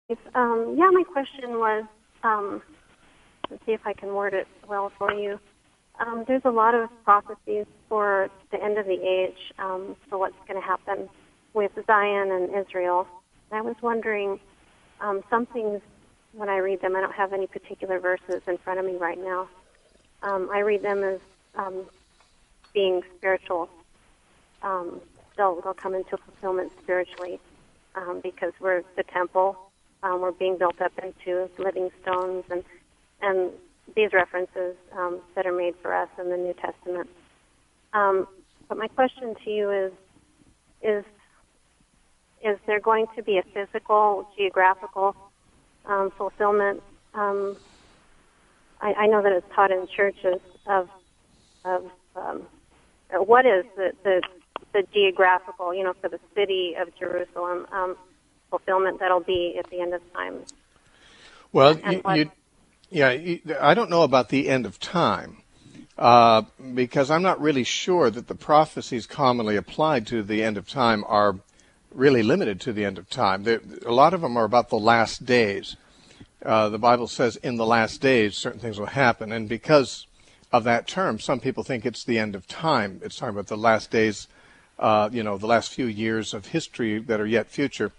Yeah, my question was, let's see if I can word it well for you. There's a lot of prophecies for the end of the age, for what's going to happen with Zion and Israel. And I was wondering, some things, when I read them, I don't have any particular verses in front of me right now. I read them as being spiritual. They'll come into fulfillment spiritually because we're the temple. We're being built up into living stones, and these references that are made for us in the New Testament. But my question to you is there going to be a physical, geographical fulfillment? I know that it's taught in churches of what is the geographical, for the city of Jerusalem fulfillment that'll be at the end of time. Well, I don't know about the end of time because I'm not really sure that the prophecies commonly applied to the end of time are really limited to the end of time. A lot of them are about the last days. The Bible says in the last days certain things will happen, and because of that term, some people think it's the end of time. It's talking about the last days, the last few years of history that are yet future.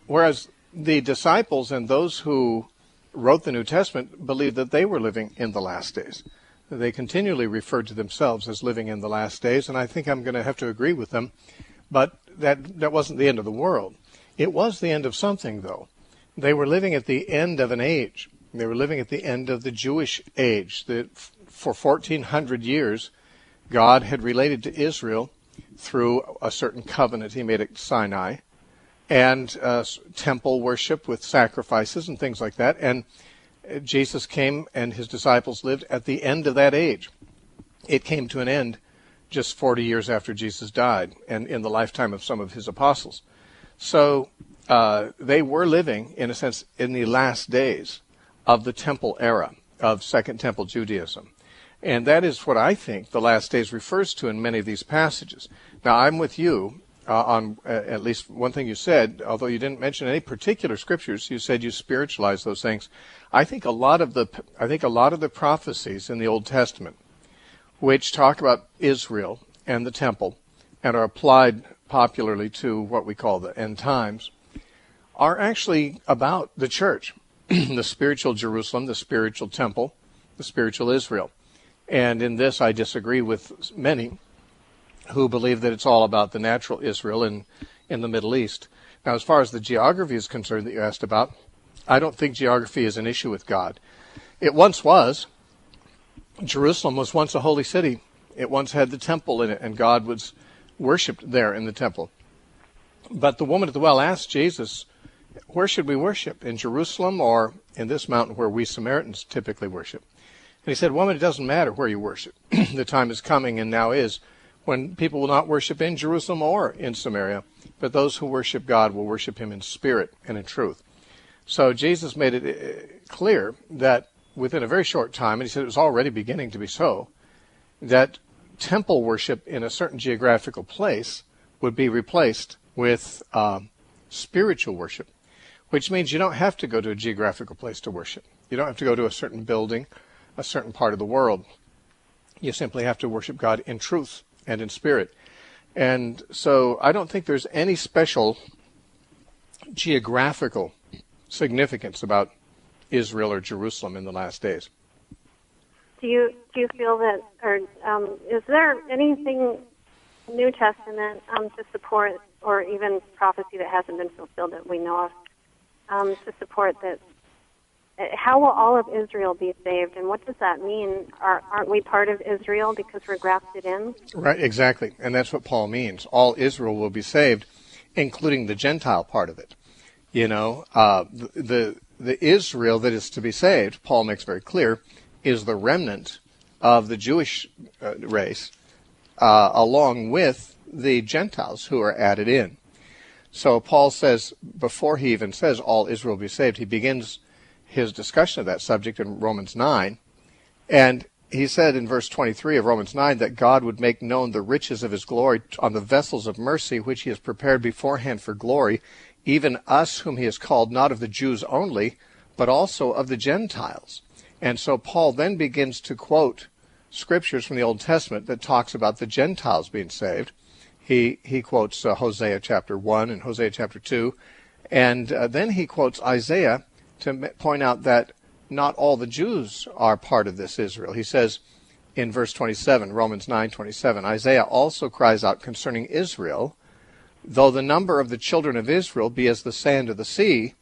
Whereas the disciples and those who wrote the New Testament believed that they were living in the last days. They continually referred to themselves as living in the last days, and I think I'm going to have to agree with them. But that wasn't the end of the world. It was the end of something, though. They were living at the end of an age. They were living at the end of the Jewish age. For 1,400 years, God had related to Israel through a certain covenant he made at Sinai, and temple worship with sacrifices and things like that. And Jesus came and his disciples lived at the end of that age. It came to an end just 40 years after Jesus died and in the lifetime of some of his apostles. So they were living, in a sense, in the last days of the temple era of Second Temple Judaism. And that is what I think the last days refers to in many of these passages. Now, I'm with you on at least one thing you said, although you didn't mention any particular scriptures. You said you spiritualize those things. I think a lot of the prophecies in the Old Testament, which talk about Israel and the temple and are applied popularly to what we call the end times, are actually about the church, the spiritual Jerusalem, the spiritual temple, the spiritual Israel. And in this, I disagree with many who believe that it's all about the natural Israel in the Middle East. Now, as far as the geography is concerned that you asked about, I don't think geography is an issue with God. It once was. Jerusalem was once a holy city. It once had the temple in it, and God was worshipped there in the temple. But the woman at the well asked Jesus, where should we worship, in Jerusalem or in this mountain where we Samaritans typically worship? And he said, woman, it doesn't matter where you worship. The time is coming and now is when people will not worship in Jerusalem or in Samaria, but those who worship God will worship him in spirit and in truth. So Jesus made it clear that within a very short time, and he said it was already beginning to be so, that temple worship in a certain geographical place would be replaced with spiritual worship, which means you don't have to go to a geographical place to worship. You don't have to go to a certain building, a certain part of the world. You simply have to worship God in truth and in spirit. And so I don't think there's any special geographical significance about Israel or Jerusalem in the last days. Do you feel that, or is there anything New Testament to support, or even prophecy that hasn't been fulfilled that we know of, to support that? How will all of Israel be saved, and what does that mean? Aren't we part of Israel because we're grafted in? Right, exactly, and that's what Paul means. All Israel will be saved, including the Gentile part of it. You know, the Israel that is to be saved, Paul makes very clear, is the remnant of the Jewish race, along with the Gentiles who are added in. So Paul says, before he even says all Israel will be saved, he begins his discussion of that subject in Romans 9. And he said in verse 23 of Romans 9 that God would make known the riches of his glory on the vessels of mercy which he has prepared beforehand for glory, even us whom he has called, not of the Jews only, but also of the Gentiles. And so Paul then begins to quote scriptures from the Old Testament that talks about the Gentiles being saved. He quotes Hosea chapter 1 and Hosea chapter 2, and then he quotes Isaiah to point out that not all the Jews are part of this Israel. He says in verse 27, Romans 9:27, Isaiah also cries out concerning Israel, though the number of the children of Israel be as the sand of the sea,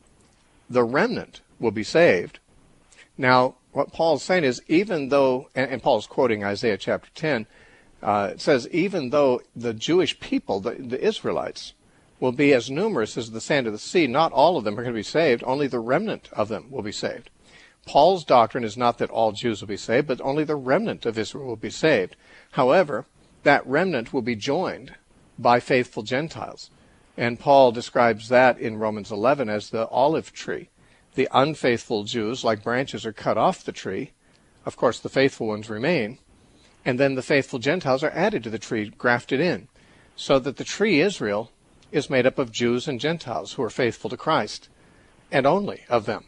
the remnant will be saved. Now, what Paul's saying is, even though, and Paul's quoting Isaiah chapter 10, it says, even though the Jewish people, the Israelites, will be as numerous as the sand of the sea, not all of them are going to be saved, only the remnant of them will be saved. Paul's doctrine is not that all Jews will be saved, but only the remnant of Israel will be saved. However, that remnant will be joined by faithful Gentiles. And Paul describes that in Romans 11 as the olive tree. The unfaithful Jews, like branches, are cut off the tree. Of course, the faithful ones remain. And then the faithful Gentiles are added to the tree, grafted in, so that the tree Israel is made up of Jews and Gentiles who are faithful to Christ, and only of them.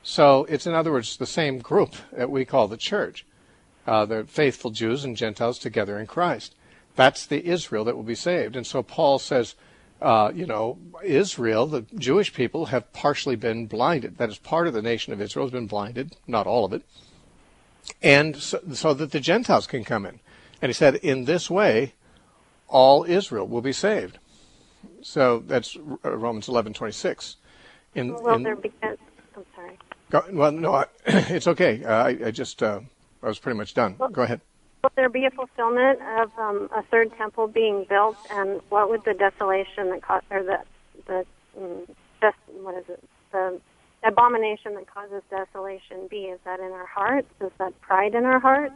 So it's, in other words, the same group that we call the church, the faithful Jews and Gentiles together in Christ. That's the Israel that will be saved. And so Paul says, Israel, the Jewish people, have partially been blinded. That is, part of the nation of Israel has been blinded, not all of it, and so that the Gentiles can come in. And he said, in this way, all Israel will be saved. So that's Romans 11:26. I'm sorry. Well, no, it's okay. I was pretty much done. Go ahead. Will there be a fulfillment of a third temple being built, and what would the desolation that the abomination that causes desolation be? Is that in our hearts? Is that pride in our hearts?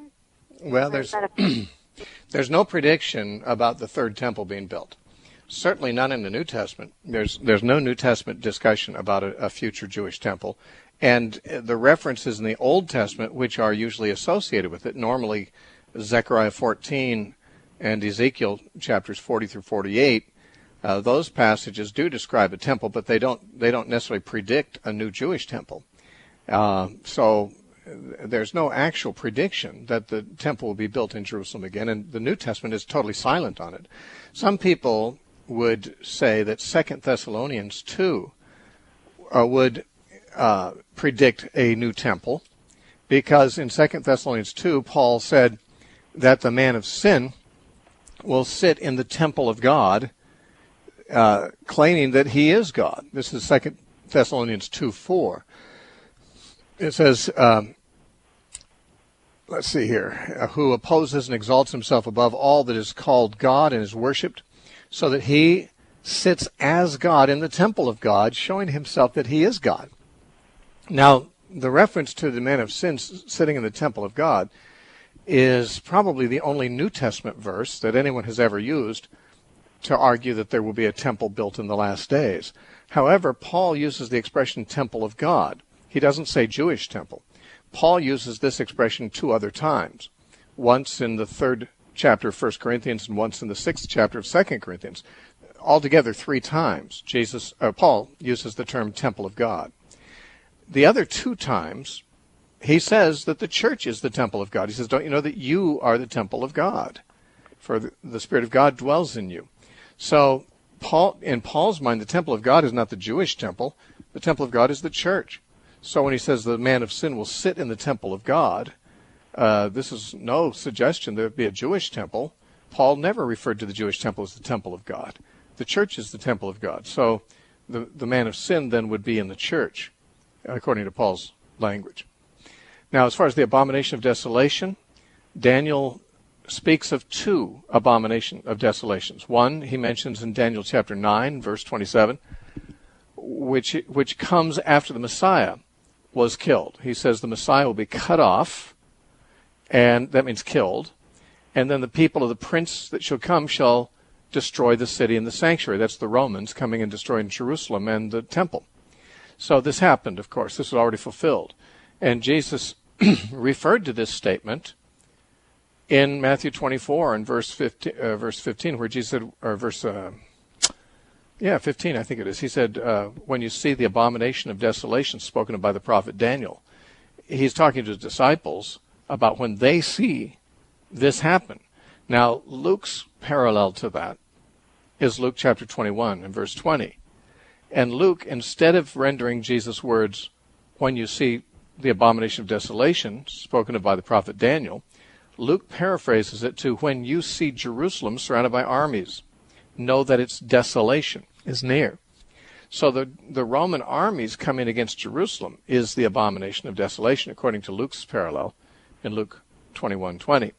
Well, there's no prediction about the third temple being built. Certainly none in the New Testament. There's no New Testament discussion about a future Jewish temple. And the references in the Old Testament, which are usually associated with it, normally Zechariah 14 and Ezekiel chapters 40 through 48, those passages do describe a temple, but they don't necessarily predict a new Jewish temple. So there's no actual prediction that the temple will be built in Jerusalem again, and the New Testament is totally silent on it. Some people would say that 2 Thessalonians 2 would predict a new temple, because in 2 Thessalonians 2, Paul said that the man of sin will sit in the temple of God, claiming that he is God. This is 2 Thessalonians 2:4. It says, let's see here, who opposes and exalts himself above all that is called God and is worshipped, so that he sits as God in the temple of God, showing himself that he is God. Now, the reference to the man of sin sitting in the temple of God is probably the only New Testament verse that anyone has ever used to argue that there will be a temple built in the last days. However, Paul uses the expression temple of God. He doesn't say Jewish temple. Paul uses this expression 2 other times, once in the 3rd chapter of 1 Corinthians and once in the 6th chapter of 2 Corinthians. Altogether 3 times, Paul uses the term temple of God. The other 2 times, he says that the church is the temple of God. He says, don't you know that you are the temple of God? For the Spirit of God dwells in you. So in Paul's mind, the temple of God is not the Jewish temple. The temple of God is the church. So when he says the man of sin will sit in the temple of God, this is no suggestion there would be a Jewish temple. Paul never referred to the Jewish temple as the temple of God. The church is the temple of God. So the man of sin then would be in the church, according to Paul's language. Now, as far as the abomination of desolation, Daniel speaks of 2 abomination of desolations. One he mentions in Daniel chapter 9, verse 27, which comes after the Messiah was killed. He says the Messiah will be cut off, and that means killed, and then the people of the prince that shall come shall destroy the city and the sanctuary. That's the Romans coming and destroying Jerusalem and the temple. So this happened, of course. This was already fulfilled. And Jesus referred to this statement in Matthew 24 and verse 15, where Jesus said, or verse Yeah, 15, I think it is. He said, when you see the abomination of desolation spoken of by the prophet Daniel, he's talking to his disciples about when they see this happen. Now, Luke's parallel to that is Luke chapter 21 and verse 20. And Luke, instead of rendering Jesus' words, when you see the abomination of desolation spoken of by the prophet Daniel, Luke paraphrases it to, when you see Jerusalem surrounded by armies, know that its desolation is near. So the Roman armies coming against Jerusalem is the abomination of desolation, according to Luke's parallel in Luke 21:20.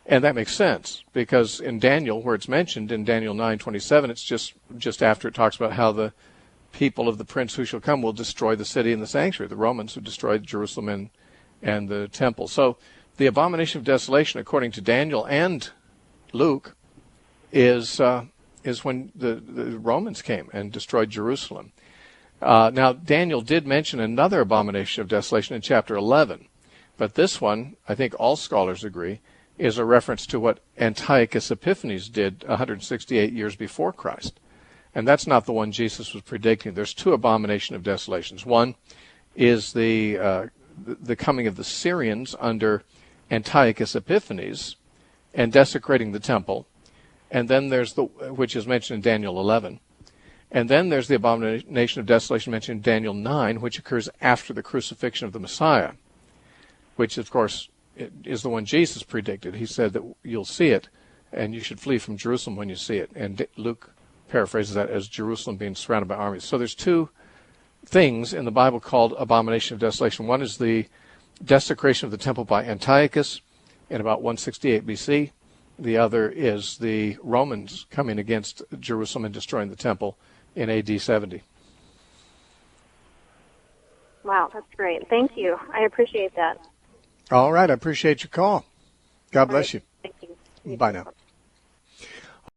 And that makes sense, because in Daniel, where it's mentioned, in Daniel 9:27, it's just after it talks about how the people of the prince who shall come will destroy the city and the sanctuary, the Romans who destroyed Jerusalem and the temple. So the abomination of desolation, according to Daniel and Luke, is when the Romans came and destroyed Jerusalem. Now, Daniel did mention another abomination of desolation in chapter 11, but this one, I think all scholars agree, is a reference to what Antiochus Epiphanes did 168 years before Christ. And that's not the one Jesus was predicting. There's two abomination of desolations. One is the coming of the Syrians under Antiochus Epiphanes and desecrating the temple. And then there's which is mentioned in Daniel 11. And then there's the abomination of desolation mentioned in Daniel 9, which occurs after the crucifixion of the Messiah, which, of course, is the one Jesus predicted. He said that you'll see it, and you should flee from Jerusalem when you see it. And Luke paraphrases that as Jerusalem being surrounded by armies. So there's two things in the Bible called abomination of desolation. One is the desecration of the temple by Antiochus in about 168 BC. The other is the Romans coming against Jerusalem and destroying the temple in AD 70. Wow, that's great. Thank you. I appreciate that. All right. I appreciate your call. God bless you. Thank you. Bye now.